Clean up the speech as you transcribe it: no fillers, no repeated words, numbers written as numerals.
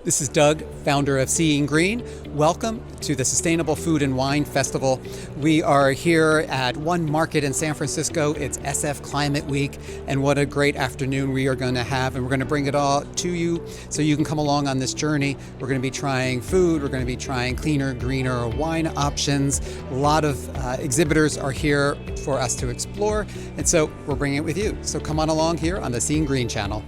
This is Doug, founder of Seeing Green. Welcome to the Sustainable Food and Wine Festival. We are here at one market in San Francisco. It's SF Climate Week, and what a great afternoon we are going to have, and we're going to bring it all to you so you can come along on this journey. We're going to be trying food, we're going to be trying cleaner, greener wine options. A lot of exhibitors are here for us to explore, and so we're bringing it with you. So come on along here on the Seeing Green channel.